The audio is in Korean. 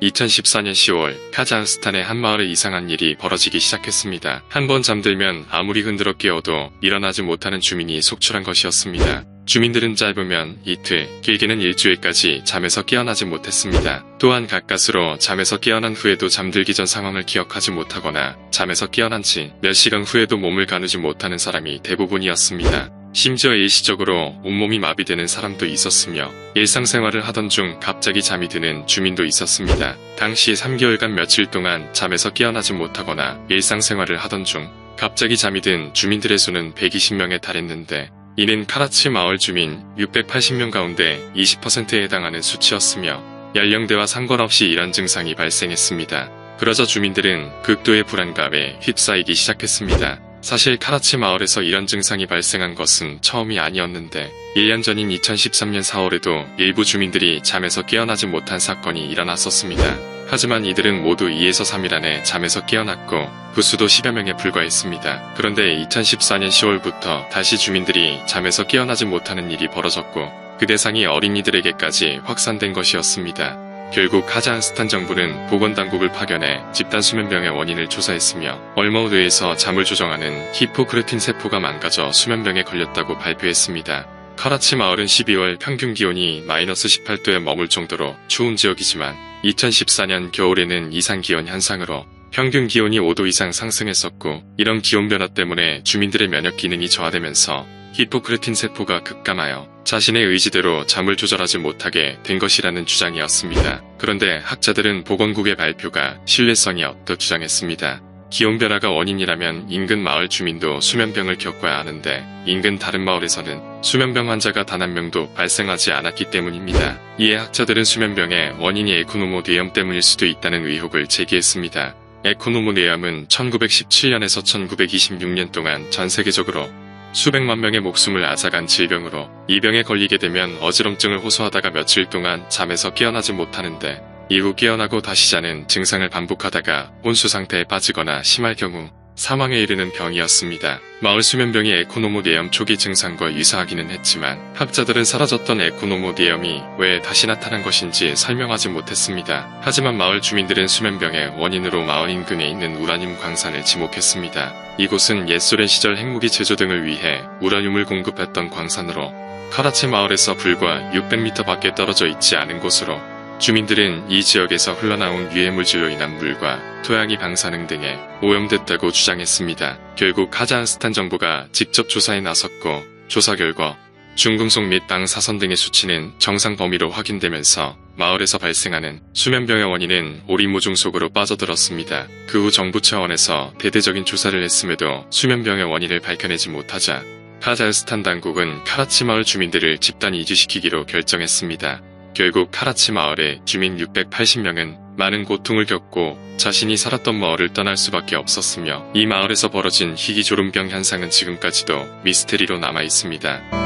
2014년 10월 카자흐스탄의 한 마을에 이상한 일이 벌어지기 시작했습니다. 한 번 잠들면 아무리 흔들어 깨워도 일어나지 못하는 주민이 속출한 것이었습니다. 주민들은 짧으면 이틀, 길게는 일주일까지 잠에서 깨어나지 못했습니다. 또한 가까스로 잠에서 깨어난 후에도 잠들기 전 상황을 기억하지 못하거나 잠에서 깨어난 지 몇 시간 후에도 몸을 가누지 못하는 사람이 대부분이었습니다. 심지어 일시적으로 온몸이 마비되는 사람도 있었으며 일상생활을 하던 중 갑자기 잠이 드는 주민도 있었습니다. 당시 3개월간 며칠 동안 잠에서 깨어나지 못하거나 일상생활을 하던 중 갑자기 잠이 든 주민들의 수는 120명에 달했는데 이는 카라치 마을 주민 680명 가운데 20%에 해당하는 수치였으며 연령대와 상관없이 이런 증상이 발생했습니다. 그러자 주민들은 극도의 불안감에 휩싸이기 시작했습니다. 사실 카라치 마을에서 이런 증상이 발생한 것은 처음이 아니었는데 1년 전인 2013년 4월에도 일부 주민들이 잠에서 깨어나지 못한 사건이 일어났었습니다. 하지만 이들은 모두 2에서 3일 안에 잠에서 깨어났고 그 수도 10여 명에 불과했습니다. 그런데 2014년 10월부터 다시 주민들이 잠에서 깨어나지 못하는 일이 벌어졌고 그 대상이 어린이들에게까지 확산된 것이었습니다. 결국 카자흐스탄 정부는 보건당국을 파견해 집단 수면병의 원인을 조사했으며 얼마 후 뇌에서 잠을 조정하는 히포크레틴 세포가 망가져 수면병에 걸렸다고 발표했습니다. 카라치 마을은 12월 평균 기온이 마이너스 18도에 머물 정도로 추운 지역이지만 2014년 겨울에는 이상기온 현상으로 평균 기온이 5도 이상 상승했었고 이런 기온 변화 때문에 주민들의 면역 기능이 저하되면서 히포크레틴 세포가 급감하여 자신의 의지대로 잠을 조절하지 못하게 된 것이라는 주장이었습니다. 그런데 학자들은 보건국의 발표가 신뢰성이 없다고 주장했습니다. 기온 변화가 원인이라면 인근 마을 주민도 수면병을 겪어야 하는데 인근 다른 마을에서는 수면병 환자가 단 한 명도 발생하지 않았기 때문입니다. 이에 학자들은 수면병의 원인이 에코노모뇌염 때문일 수도 있다는 의혹을 제기했습니다. 에코노모뇌염은 1917년에서 1926년 동안 전 세계적으로 수백만 명의 목숨을 앗아간 질병으로 이 병에 걸리게 되면 어지럼증을 호소하다가 며칠 동안 잠에서 깨어나지 못하는데 이후 깨어나고 다시 자는 증상을 반복하다가 혼수 상태에 빠지거나 심할 경우 사망에 이르는 병이었습니다. 마을 수면병이 에코노모뇌염 초기 증상과 유사하기는 했지만 학자들은 사라졌던 에코노모뇌염이 왜 다시 나타난 것인지 설명하지 못했습니다. 하지만 마을 주민들은 수면병의 원인으로 마을 인근에 있는 우라늄 광산을 지목했습니다. 이곳은 옛소련 시절 핵무기 제조 등을 위해 우라늄을 공급했던 광산으로 카라치 마을에서 불과 600m 밖에 떨어져 있지 않은 곳으로 주민들은 이 지역에서 흘러나온 유해물질로 인한 물과 토양이 방사능 등에 오염됐다고 주장했습니다. 결국 카자흐스탄 정부가 직접 조사에 나섰고 조사 결과 중금속 및 방사선 등의 수치는 정상 범위로 확인되면서 마을에서 발생하는 수면병의 원인은 오리무중 속으로 빠져들었습니다. 그 후 정부 차원에서 대대적인 조사를 했음에도 수면병의 원인을 밝혀내지 못하자 카자흐스탄 당국은 카라치 마을 주민들을 집단 이주시키기로 결정했습니다. 결국 카라치 마을의 주민 680명은 많은 고통을 겪고 자신이 살았던 마을을 떠날 수밖에 없었으며 이 마을에서 벌어진 희귀 졸음병 현상은 지금까지도 미스테리로 남아 있습니다.